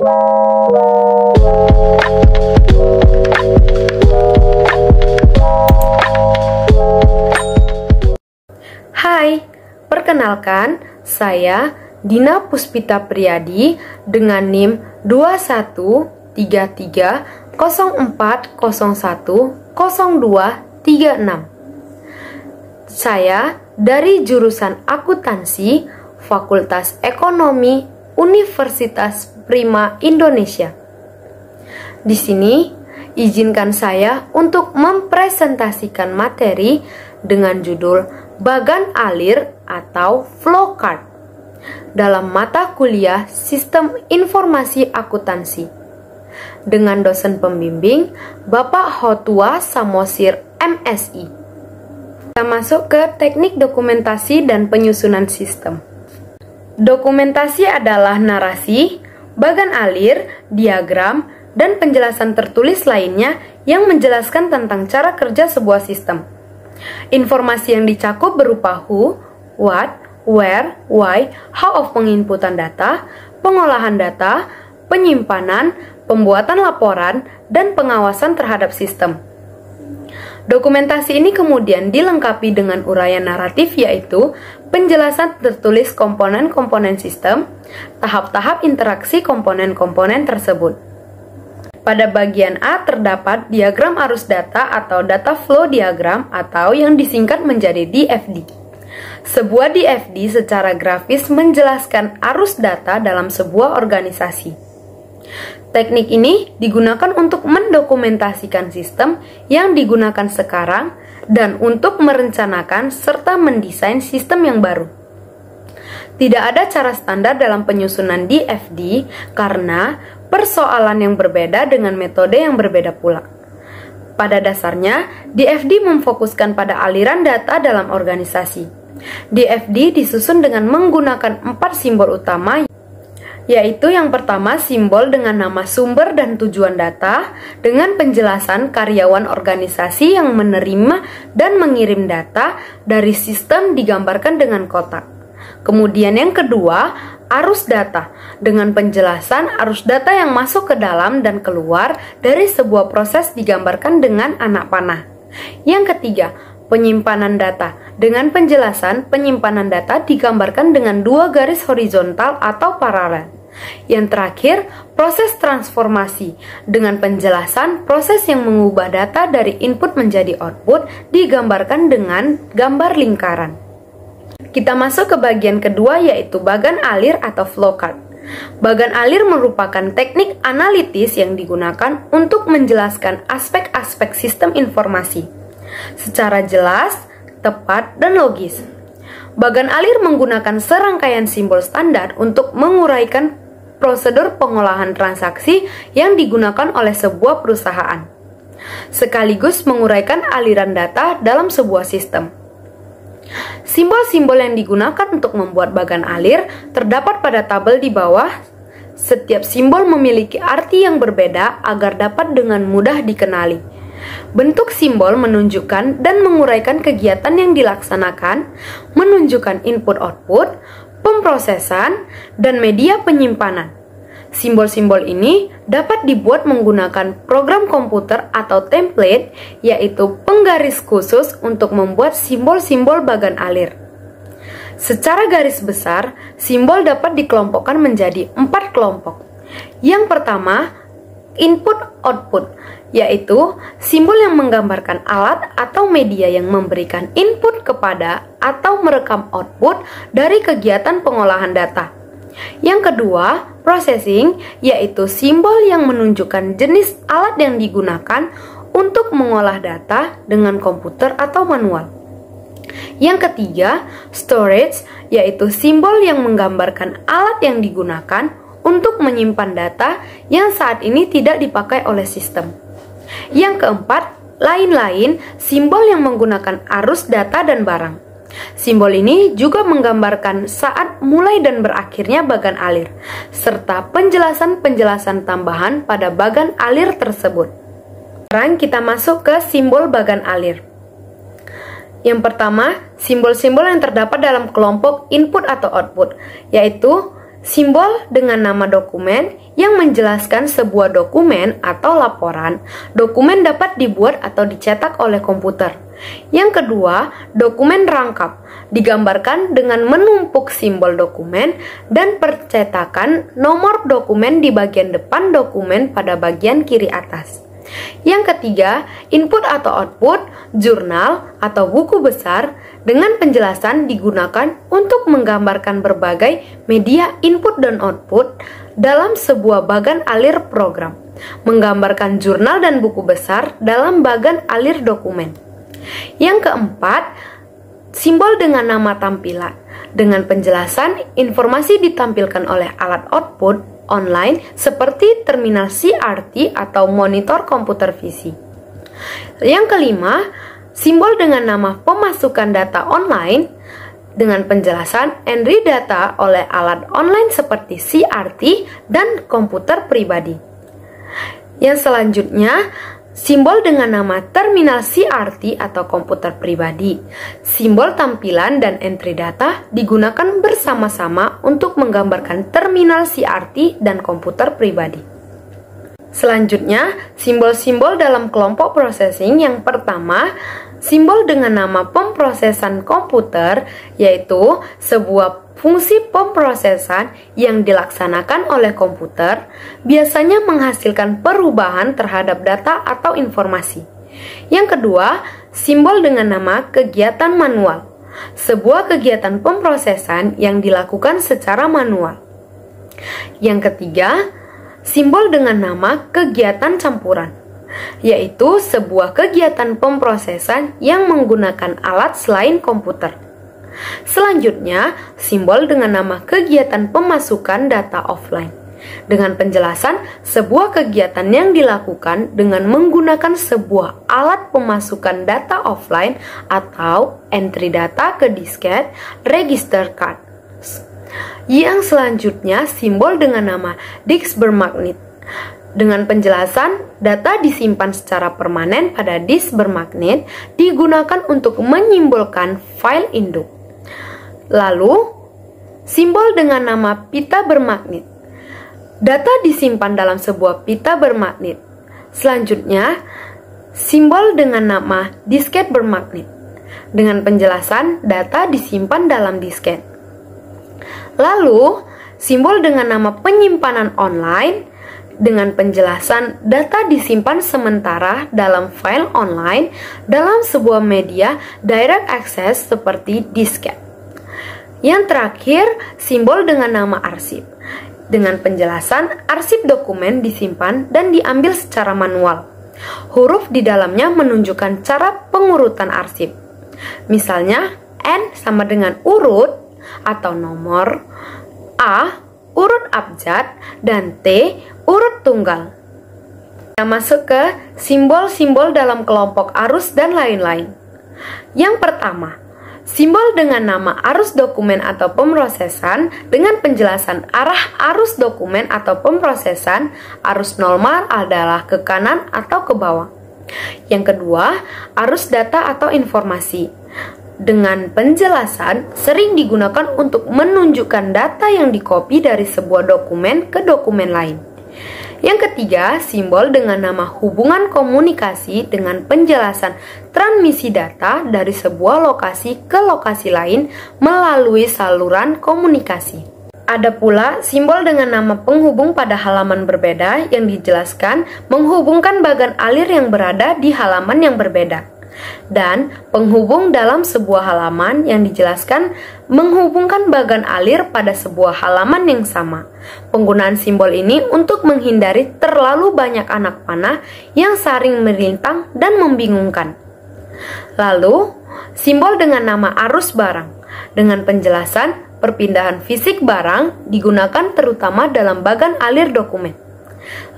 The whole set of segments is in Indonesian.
Hai, perkenalkan, saya Dina Puspita Priyadi dengan NIM 213304010236. Saya dari jurusan Akuntansi, Fakultas Ekonomi, Universitas Prima Indonesia. Di sini, izinkan saya untuk mempresentasikan materi dengan judul Bagan Alir atau Flowchart dalam mata kuliah Sistem Informasi Akuntansi dengan dosen pembimbing Bapak Hotua Samosir MSI. Kita masuk ke teknik dokumentasi dan penyusunan sistem. Dokumentasi adalah narasi, bagan alir, diagram, dan penjelasan tertulis lainnya yang menjelaskan tentang cara kerja sebuah sistem. Informasi yang dicakup berupa who, what, where, why, how of penginputan data, pengolahan data, penyimpanan, pembuatan laporan, dan pengawasan terhadap sistem. Dokumentasi ini kemudian dilengkapi dengan uraian naratif, yaitu penjelasan tertulis komponen-komponen sistem, tahap-tahap interaksi komponen-komponen tersebut. Pada bagian A terdapat diagram arus data atau data flow diagram atau yang disingkat menjadi DFD. Sebuah DFD secara grafis menjelaskan arus data dalam sebuah organisasi. Teknik ini digunakan untuk mendokumentasikan sistem yang digunakan sekarang dan untuk merencanakan serta mendesain sistem yang baru. Tidak ada cara standar dalam penyusunan DFD karena persoalan yang berbeda dengan metode yang berbeda pula. Pada dasarnya, DFD memfokuskan pada aliran data dalam organisasi. DFD disusun dengan menggunakan 4 simbol utama, yaitu yang pertama simbol dengan nama sumber dan tujuan data dengan penjelasan karyawan organisasi yang menerima dan mengirim data dari sistem digambarkan dengan kotak. Kemudian yang kedua, arus data dengan penjelasan arus data yang masuk ke dalam dan keluar dari sebuah proses digambarkan dengan anak panah. Yang ketiga, penyimpanan data dengan penjelasan penyimpanan data digambarkan dengan 2 garis horizontal atau paralel. Yang terakhir, proses transformasi dengan penjelasan proses yang mengubah data dari input menjadi output digambarkan dengan gambar lingkaran. Kita masuk ke bagian kedua, yaitu bagan alir atau flowchart. Bagan alir merupakan teknik analitis yang digunakan untuk menjelaskan aspek-aspek sistem informasi secara jelas, tepat, dan logis. Bagan alir menggunakan serangkaian simbol standar untuk menguraikan prosedur pengolahan transaksi yang digunakan oleh sebuah perusahaan, sekaligus menguraikan aliran data dalam sebuah sistem. Simbol-simbol yang digunakan untuk membuat bagan alir terdapat pada tabel di bawah. Setiap simbol memiliki arti yang berbeda agar dapat dengan mudah dikenali. Bentuk simbol menunjukkan dan menguraikan kegiatan yang dilaksanakan, menunjukkan input-output, pemrosesan, dan media penyimpanan. Simbol-simbol ini dapat dibuat menggunakan program komputer atau template, yaitu penggaris khusus untuk membuat simbol-simbol bagan alir. Secara garis besar, simbol dapat dikelompokkan menjadi 4 kelompok. Yang pertama, input-output, yaitu simbol yang menggambarkan alat atau media yang memberikan input kepada atau merekam output dari kegiatan pengolahan data. Yang kedua, processing, yaitu simbol yang menunjukkan jenis alat yang digunakan untuk mengolah data dengan komputer atau manual. Yang ketiga, storage, yaitu simbol yang menggambarkan alat yang digunakan untuk menyimpan data yang saat ini tidak dipakai oleh sistem. Yang keempat, lain-lain, simbol yang menggunakan arus data dan barang. Simbol ini juga menggambarkan saat mulai dan berakhirnya bagan alir, serta penjelasan-penjelasan tambahan pada bagan alir tersebut. Sekarang kita masuk ke simbol bagan alir. Yang pertama, simbol-simbol yang terdapat dalam kelompok input atau output, yaitu Simbol dengan nama dokumen yang menjelaskan sebuah dokumen atau laporan. Dokumen dapat dibuat atau dicetak oleh komputer. Yang kedua, dokumen rangkap, digambarkan dengan menumpuk simbol dokumen dan percetakan nomor dokumen di bagian depan dokumen pada bagian kiri atas. Yang ketiga, input atau output, jurnal atau buku besar dengan penjelasan digunakan untuk menggambarkan berbagai media input dan output dalam sebuah bagan alir program. Menggambarkan jurnal dan buku besar dalam bagan alir dokumen. Yang keempat, simbol dengan nama tampilan. Dengan penjelasan, informasi ditampilkan oleh alat output online seperti terminal CRT atau monitor komputer visi. Yang kelima, simbol dengan nama pemasukan data online dengan penjelasan entry data oleh alat online seperti CRT dan komputer pribadi. Yang selanjutnya, simbol dengan nama terminal CRT atau komputer pribadi. Simbol tampilan dan entry data digunakan bersama-sama untuk menggambarkan terminal CRT dan komputer pribadi. Selanjutnya, simbol-simbol dalam kelompok processing. Yang pertama, simbol dengan nama pemrosesan komputer, yaitu sebuah fungsi pemrosesan yang dilaksanakan oleh komputer, biasanya menghasilkan perubahan terhadap data atau informasi. Yang kedua, simbol dengan nama kegiatan manual, sebuah kegiatan pemrosesan yang dilakukan secara manual. Yang ketiga, simbol dengan nama kegiatan campuran, yaitu sebuah kegiatan pemrosesan yang menggunakan alat selain komputer. Selanjutnya, simbol dengan nama kegiatan pemasukan data offline. Dengan penjelasan, sebuah kegiatan yang dilakukan dengan menggunakan sebuah alat pemasukan data offline atau entry data ke disket register card. Yang selanjutnya, simbol dengan nama disk bermagnet. Dengan penjelasan, data disimpan secara permanen pada disk bermagnet digunakan untuk menyimbolkan file induk. Lalu, simbol dengan nama pita bermagnet. Data disimpan dalam sebuah pita bermagnet. Selanjutnya, simbol dengan nama disket bermagnet. Dengan penjelasan, data disimpan dalam disket. Lalu, simbol dengan nama penyimpanan online. Dengan penjelasan, data disimpan sementara dalam file online dalam sebuah media direct access seperti disket. Yang terakhir, simbol dengan nama arsip. Dengan penjelasan, arsip dokumen disimpan dan diambil secara manual. Huruf di dalamnya menunjukkan cara pengurutan arsip. Misalnya, N sama dengan urut atau nomor, A urut abjad, dan T urut tunggal. Kita masuk ke simbol-simbol dalam kelompok arus dan lain-lain. Yang pertama, simbol dengan nama arus dokumen atau pemrosesan dengan penjelasan arah arus dokumen atau pemrosesan. Arus normal adalah ke kanan atau ke bawah. Yang kedua, arus data atau informasi. Dengan penjelasan sering digunakan untuk menunjukkan data yang dikopi dari sebuah dokumen ke dokumen lain. Yang ketiga, simbol dengan nama hubungan komunikasi dengan penjelasan transmisi data dari sebuah lokasi ke lokasi lain melalui saluran komunikasi. Ada pula simbol dengan nama penghubung pada halaman berbeda yang dijelaskan menghubungkan bagan alir yang berada di halaman yang berbeda. Dan penghubung dalam sebuah halaman yang dijelaskan menghubungkan bagan alir pada sebuah halaman yang sama. Penggunaan simbol ini untuk menghindari terlalu banyak anak panah yang saling melintang dan membingungkan. Lalu, simbol dengan nama arus barang. Dengan penjelasan, perpindahan fisik barang digunakan terutama dalam bagan alir dokumen.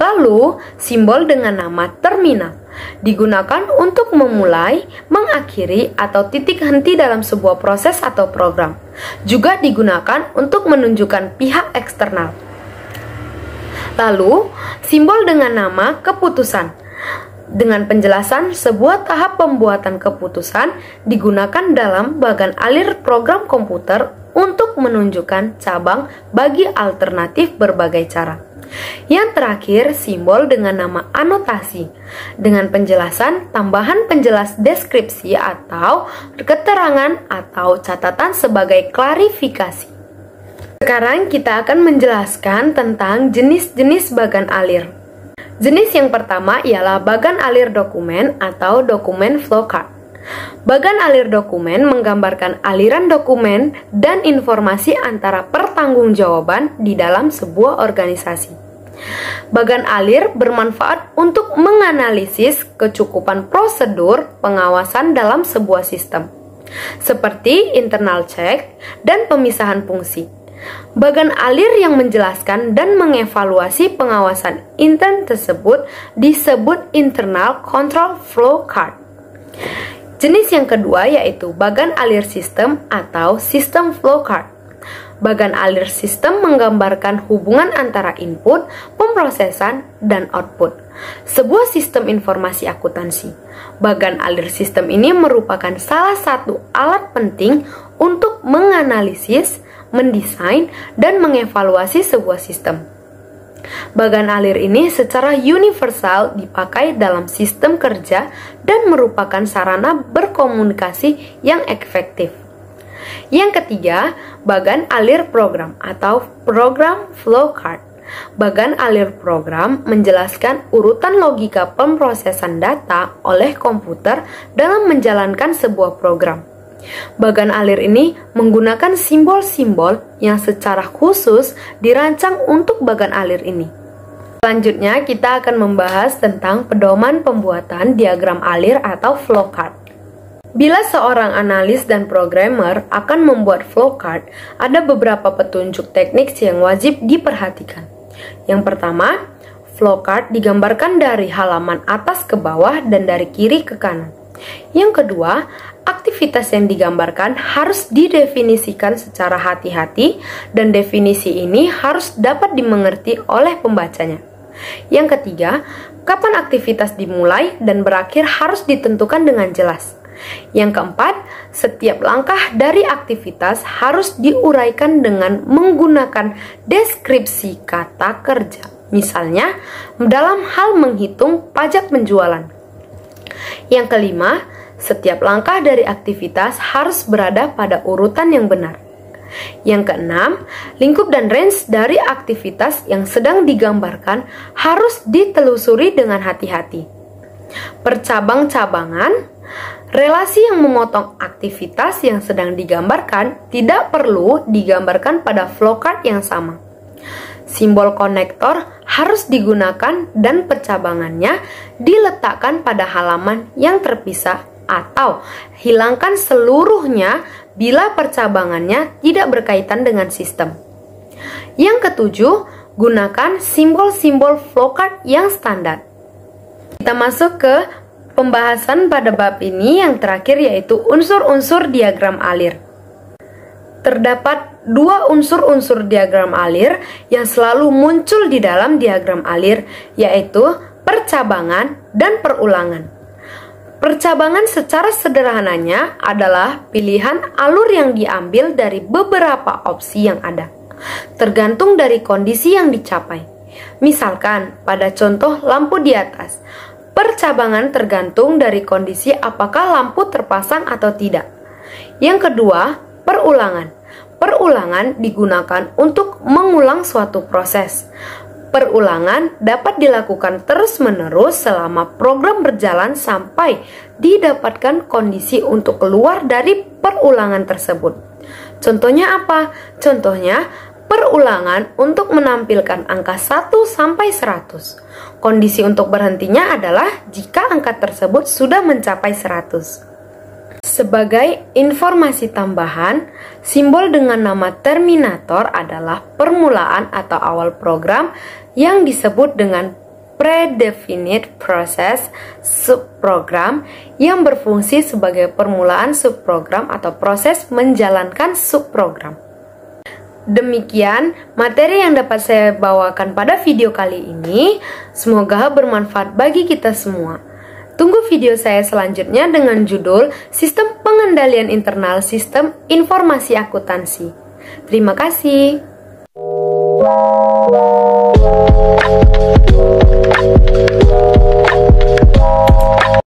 Lalu, simbol dengan nama terminal digunakan untuk memulai, mengakhiri, atau titik henti dalam sebuah proses atau program. Juga digunakan untuk menunjukkan pihak eksternal. Lalu, simbol dengan nama keputusan. Dengan penjelasan sebuah tahap pembuatan keputusan digunakan dalam bagan alir program komputer untuk menunjukkan cabang bagi alternatif berbagai cara. Yang terakhir, simbol dengan nama anotasi, dengan penjelasan tambahan penjelas deskripsi atau keterangan atau catatan sebagai klarifikasi. Sekarang kita akan menjelaskan tentang jenis-jenis bagan alir. Jenis yang pertama ialah bagan alir dokumen atau dokumen flowchart. Bagan alir dokumen menggambarkan aliran dokumen dan informasi antara pertanggungjawaban di dalam sebuah organisasi. Bagan alir bermanfaat untuk menganalisis kecukupan prosedur pengawasan dalam sebuah sistem, seperti internal check dan pemisahan fungsi. Bagan alir yang menjelaskan dan mengevaluasi pengawasan intern tersebut disebut internal control flow chart. Jenis yang kedua yaitu bagan alir sistem atau system flow chart. Bagan alir sistem menggambarkan hubungan antara input, pemrosesan, dan output sebuah sistem informasi akuntansi. Bagan alir sistem ini merupakan salah satu alat penting untuk menganalisis, mendesain, dan mengevaluasi sebuah sistem. Bagan alir ini secara universal dipakai dalam sistem kerja dan merupakan sarana berkomunikasi yang efektif. Yang ketiga, bagan alir program atau program flow chart. Bagan alir program menjelaskan urutan logika pemrosesan data oleh komputer dalam menjalankan sebuah program. Bagan alir ini menggunakan simbol-simbol yang secara khusus dirancang untuk bagan alir ini. Selanjutnya kita akan membahas tentang pedoman pembuatan diagram alir atau flowchart. Bila seorang analis dan programmer akan membuat flowchart, ada beberapa petunjuk teknik yang wajib diperhatikan. Yang pertama, flowchart digambarkan dari halaman atas ke bawah dan dari kiri ke kanan. Yang kedua, aktivitas yang digambarkan harus didefinisikan secara hati-hati dan definisi ini harus dapat dimengerti oleh pembacanya. Yang ketiga, kapan aktivitas dimulai dan berakhir harus ditentukan dengan jelas. Yang keempat, setiap langkah dari aktivitas harus diuraikan dengan menggunakan deskripsi kata kerja. Misalnya, dalam hal menghitung pajak penjualan. Yang kelima, setiap langkah dari aktivitas harus berada pada urutan yang benar. Yang keenam, lingkup dan range dari aktivitas yang sedang digambarkan harus ditelusuri dengan hati-hati. Percabang-cabangan, relasi yang memotong aktivitas yang sedang digambarkan tidak perlu digambarkan pada flowchart yang sama. Simbol konektor harus digunakan dan percabangannya diletakkan pada halaman yang terpisah atau hilangkan seluruhnya bila percabangannya tidak berkaitan dengan sistem. Yang ketujuh, gunakan simbol-simbol flowchart yang standar. Kita masuk ke pembahasan pada bab ini yang terakhir yaitu unsur-unsur diagram alir. Terdapat dua unsur-unsur diagram alir yang selalu muncul di dalam diagram alir, yaitu percabangan dan perulangan. Percabangan secara sederhananya adalah pilihan alur yang diambil dari beberapa opsi yang ada, tergantung dari kondisi yang dicapai. Misalkan, pada contoh lampu di atas, percabangan tergantung dari kondisi apakah lampu terpasang atau tidak. Yang kedua, perulangan. Perulangan digunakan untuk mengulang suatu proses. Perulangan dapat dilakukan terus-menerus selama program berjalan sampai didapatkan kondisi untuk keluar dari perulangan tersebut. Contohnya apa? Contohnya, perulangan untuk menampilkan angka 1 sampai 100. Kondisi untuk berhentinya adalah jika angka tersebut sudah mencapai 100. Sebagai informasi tambahan, simbol dengan nama terminator adalah permulaan atau awal program yang disebut dengan predefinite process subprogram yang berfungsi sebagai permulaan subprogram atau proses menjalankan subprogram. Demikian materi yang dapat saya bawakan pada video kali ini. Semoga bermanfaat bagi kita semua. Tunggu video saya selanjutnya dengan judul Sistem Pengendalian Internal Sistem Informasi Akuntansi. Terima kasih.